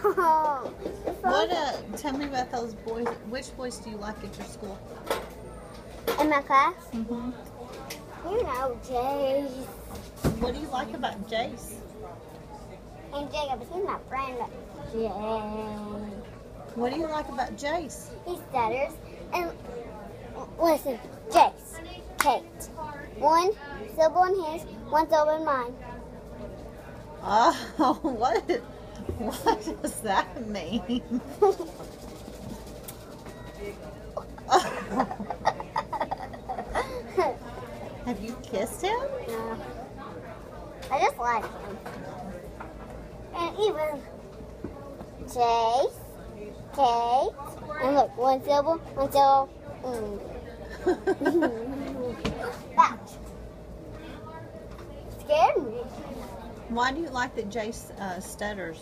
Oh, What? Tell me about those boys. Which boys do you like at your school? in my class? Mm-hmm. You know, Jace What do you like about Jace? and Jacob. He's my friend. Jay. What do you like about Jace? He stutters. And listen, Jace, Kate. One syllable in his, one syllable in mine. Oh, what does that mean? Have you kissed him? No. I just like him. And even Chase, Kate, and look, one syllable, one syllable. Ouch. Scared me. Why do you like that Jace stutters?